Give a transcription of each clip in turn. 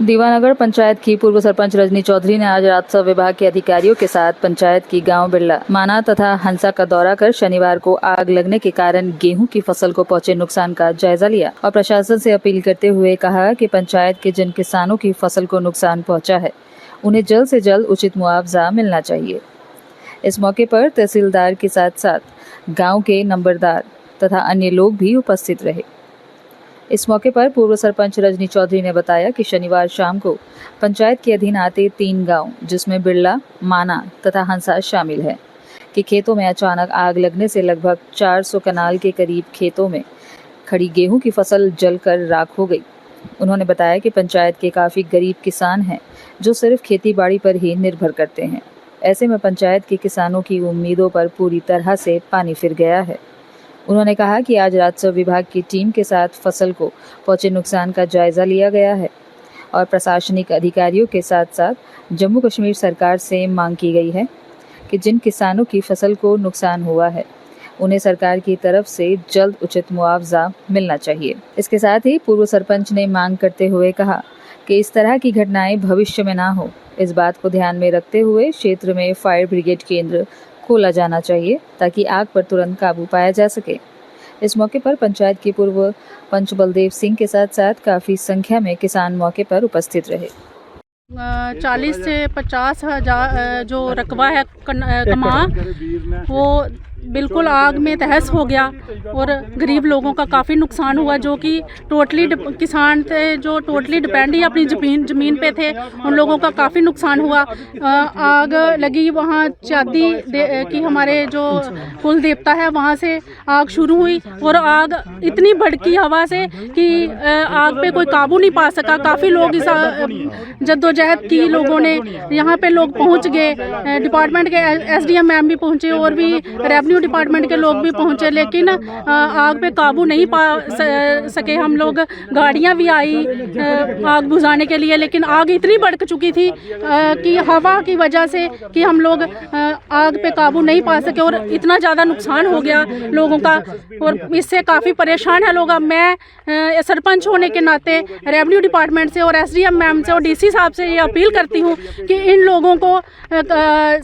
दीवानगर पंचायत की पूर्व सरपंच रजनी चौधरी ने आज राजस्व विभाग के अधिकारियों के साथ पंचायत की गांव बिरला, माना तथा हंसा का दौरा कर शनिवार को आग लगने के कारण गेहूं की फसल को पहुंचे नुकसान का जायजा लिया और प्रशासन से अपील करते हुए कहा कि पंचायत के जिन किसानों की फसल को नुकसान पहुंचा है उन्हें जल्द से जल्द उचित मुआवजा मिलना चाहिए। इस मौके पर तहसीलदार के साथ साथ गाँव के नंबरदार तथा अन्य लोग भी उपस्थित रहे। इस मौके पर पूर्व सरपंच रजनी चौधरी ने बताया कि शनिवार शाम को पंचायत के अधीन आते 3 गांव जिसमें बिरला, माना तथा हंसा शामिल है कि खेतों में अचानक आग लगने से लगभग 400 कनाल के करीब खेतों में खड़ी गेहूं की फसल जलकर राख हो गई। उन्होंने बताया कि पंचायत के काफ़ी गरीब किसान हैं जो सिर्फ खेती बाड़ी पर ही निर्भर करते हैं। ऐसे में पंचायत के किसानों की उम्मीदों पर पूरी तरह से पानी फिर गया है। उन्होंने कहा कि आज राजस्व विभाग की टीम के साथ फसल को पहुंचे नुकसान का जायजा लिया गया है और प्रशासनिक अधिकारियों के साथ साथ जम्मू कश्मीर सरकार से मांग की गई है कि जिन किसानों की फसल को नुकसान हुआ है उन्हें सरकार की तरफ से जल्द उचित मुआवजा मिलना चाहिए। इसके साथ ही पूर्व सरपंच ने मांग करते हुए कहा कि इस तरह की घटनाएं भविष्य में ना हो, इस बात को ध्यान में रखते हुए क्षेत्र में फायर ब्रिगेड केंद्र खोला जाना चाहिए ताकि आग पर तुरंत काबू पाया जा सके। इस मौके पर पंचायत के पूर्व पंच बलदेव सिंह के साथ साथ काफ़ी संख्या में किसान मौके पर उपस्थित रहे। 40 से 50 हजार जो रकबा है कमा वो बिल्कुल आग में तहस हो गया और गरीब लोगों का काफ़ी नुकसान हुआ जो कि टोटली किसान थे, जो टोटली डिपेंड ही अपनी ज़मीन पे थे, उन लोगों का काफ़ी नुकसान हुआ। आग लगी वहाँ चादी की हमारे जो कुल देवता है वहाँ से आग शुरू हुई और आग इतनी भड़की हवा से कि आग पे कोई काबू नहीं पा सका। काफ़ी लोग इस जद्दोजहद की लोगों ने, यहाँ पे लोग पहुँच गए, डिपार्टमेंट के SDM मैम भी पहुँचे और भी रेवेन्यू डिपार्टमेंट के लोग भी पहुंचे, लेकिन आग पे काबू नहीं पा सके। हम लोग गाड़ियां भी आई आग बुझाने के लिए, लेकिन आग इतनी भड़क चुकी थी कि हवा की वजह से कि हम लोग आग पे काबू नहीं पा सके और इतना ज़्यादा नुकसान हो गया लोगों का और इससे काफ़ी परेशान है लोग। अब मैं सरपंच होने के नाते रेवेन्यू डिपार्टमेंट से और SDM मैम से और DC साहब से ये अपील करती हूँ कि इन लोगों को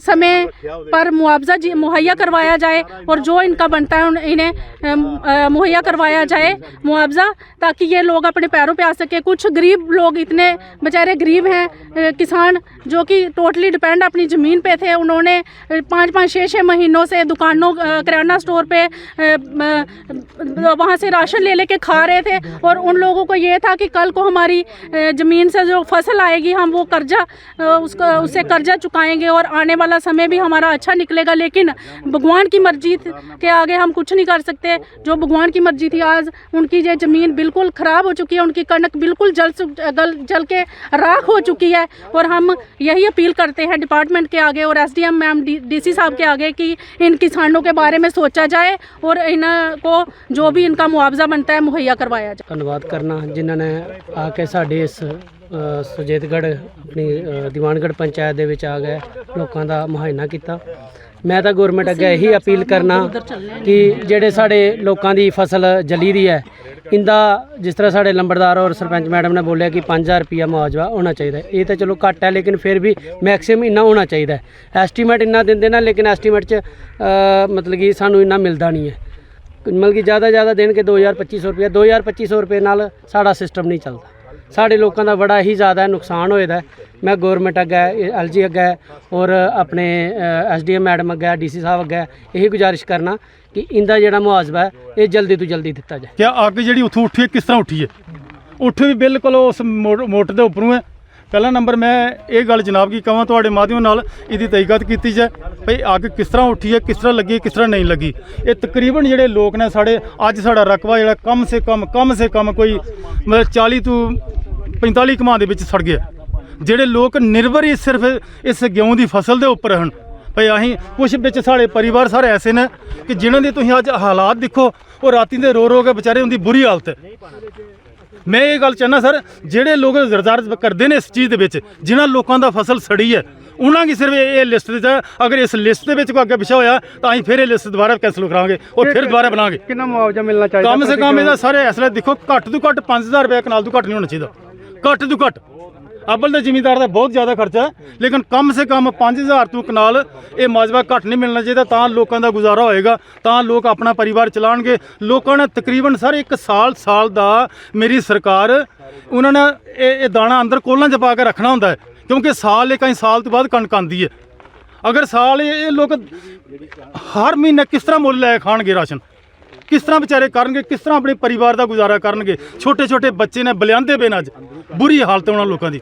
समय पर मुआवजा मुहैया करवाया जाए और जो इनका बनता है इन्हें मुहैया करवाया जाए मुआवजा, ताकि ये लोग अपने पैरों पे आ सके। कुछ गरीब लोग इतने बेचारे गरीब हैं किसान जो कि टोटली डिपेंड अपनी ज़मीन पे थे, उन्होंने 5-5, 6-6 महीनों से दुकानों किराना स्टोर पे वहाँ से राशन ले लेके खा रहे थे और उन लोगों को ये था कि कल को हमारी ज़मीन से जो फसल आएगी हम वो कर्जा उससे कर्जा चुकाएंगे और आने वाला समय भी हमारा अच्छा निकलेगा। लेकिन भगवान की मर्जी के आगे हम कुछ नहीं कर सकते। जो भगवान की मर्जी थी, आज उनकी ये ज़मीन बिल्कुल ख़राब हो चुकी है, उनकी कनक बिल्कुल जल के राख हो चुकी है और हम यही अपील करते हैं डिपार्टमेंट के आगे और SDM मैम DC साहब के आगे कि इन किसानों के बारे में सोचा जाए और इनको जो भी इनका मुआवजा बनता है मुहैया करवाया जाए। धन्यवाद करना जिन्होंने आके साडे इस सुजेतगढ़ अपनी दीवानगढ़ पंचायत दे विच आ गए लोगों का मुआयना किया। मैं तो गौरमेंट अगे यही अपील करना कि जेडे साढ़े लोगों की फसल जली दी है इंदा जिस तरह साढ़े लंबरदार और सरपंच मैडम ने बोलिया कि 5000 रुपया मुआवजा होना चाहिए। ये तो चलो घट है लेकिन फिर भी मैक्सिमम इन्ना होना चाहिए। एस्टीमेट इन्ना देंगे ना, लेकिन एस्टीमेट च मतलब कि सानू इन्ना मिलता नहीं है। मतलब कि ज़्यादा देन के 2000-2500 रुपया, 2000-2500 रुपये नाल साड़ा सिस्टम नहीं चलता। साढ़े लोगों का बड़ा ही ज़्यादा नुकसान होया है। मैं गौरमेंट अगे LG अगे और अपने SDM मैडम अगे DC साहब अगे यही गुजारिश करना कि इनका जो मुआवजा है ये जल्दी तो जल्दी दिता जाए। क्या अग जी उतों उठी है किस तरह उठी है? उठ भी बिल्कुल उस मोटर के उपरों है। पहला नंबर मैं ये गल जनाब की कहां तुहाडे माध्यम नाल इहदी तहकीकात की जाए भाई अग किस तरह उठी है, किस तरह लगी, किस तरह नहीं लगी। ये तकरीबन जोड़े लोग ने साढ़े अज साड़ा रकबा जो कम से कम कोई मतलब 40 तो 45 कमां दे विच सड़ गया। ਜਿਹੜੇ लोग निर्भर ही सिर्फ इस गेहूं की फसल के उपर हैं भाई। अं कुछ बिच साढ़े परिवार सारे ऐसे ने कि जिन्हों के तुम अज हालात देखो वो राती दे रो के बेचारे उनकी बुरी हालत है। मैं ये गल चाहना सर ਜਿਹੜੇ लोग जरदार करते हैं इस चीज़ के जिन्होंने लोगों का फसल सड़ी है उन्होंने की सिर्फ ये लिस्ट अगर इस लिस्ट के कोई अगे पिछा होया तो अं फिर ये लिस्ट दोबारा कैंसिल करांगे और फिर दोबारा बनाएंगे। कितना मुआवजा मिलना चाहिए? कम से कम इसका सारे इसलिए देखो घट तो घट 5000 रुपया कनाल तो घट नहीं होना चाहिए, घट तो घट। ਅਬਲ ਦੇ ਜ਼ਿਮੀਂਦਾਰ ਦਾ ਬਹੁਤ ਜ਼ਿਆਦਾ ਖਰਚਾ ਹੈ, ਲੇਕਿਨ ਕਮ ਸੇ ਕਮ 5000 ਤੋਂ ਕਨਾਲ ਇਹ ਮਾਜਵਾ ਘੱਟ ਨਹੀਂ ਮਿਲਣਾ ਚਾਹੀਦਾ, ਤਾਂ ਲੋਕਾਂ ਦਾ ਗੁਜ਼ਾਰਾ ਹੋਏਗਾ, ਤਾਂ ਲੋਕ ਆਪਣਾ ਪਰਿਵਾਰ ਚਲਾਉਣਗੇ। ਲੋਕਾਂ ਨੇ ਤਕਰੀਬਨ ਸਰ 1 ਸਾਲ ਦਾ ਮੇਰੀ ਸਰਕਾਰ ਉਹਨਾਂ ਨੇ ਇਹ ਦਾਣਾ ਅੰਦਰ ਕੋਲਾਂ 'ਚ ਪਾ ਕੇ ਰੱਖਣਾ ਹੁੰਦਾ ਹੈ, ਕਿਉਂਕਿ ਸਾਲ ਤੋਂ ਬਾਅਦ ਕਣਕ ਆਉਂਦੀ ਹੈ। ਅਗਰ ਸਾਲ ਇਹ ਲੋਕ ਹਰ ਮਹੀਨੇ ਕਿਸ ਤਰ੍ਹਾਂ ਮੁੱਲ ਲੈ ਖਾਣਗੇ ਰਾਸ਼ਨ, ਕਿਸ ਤਰ੍ਹਾਂ ਵਿਚਾਰੇ ਕਰਨਗੇ, ਕਿਸ ਤਰ੍ਹਾਂ ਆਪਣੇ ਪਰਿਵਾਰ ਦਾ ਗੁਜ਼ਾਰਾ ਕਰਨਗੇ। ਛੋਟੇ ਛੋਟੇ ਬੱਚੇ ਨੇ ਬਲਿਆਂਦੇ ਪਏ ਨੇ, ਅੱਜ ਬੁਰੀ ਹਾਲਤ ਉਹਨਾਂ ਲੋਕਾਂ ਦੀ।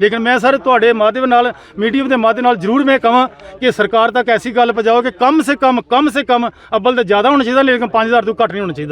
ਲੇਕਿਨ ਮੈਂ ਸਰ ਤੁਹਾਡੇ ਮਾਧਿਅਮ ਨਾਲ, ਮੀਡੀਆ ਦੇ ਮਾਧਿਅਮ ਨਾਲ ਜ਼ਰੂਰ ਮੈਂ ਕਹਾਂ ਕਿ ਸਰਕਾਰ ਤੱਕ ਐਸੀ ਗੱਲ ਪਹੁੰਚਾਓ ਕਿ ਕਮ ਸੇ ਕਮ ਅਬਲ ਤੇ ਜ਼ਿਆਦਾ ਹੋਣਾ ਚਾਹੀਦਾ, ਲੇਕਿਨ 5000 ਤੋਂ ਘੱਟ ਨਹੀਂ ਹੋਣਾ ਚਾਹੀਦਾ।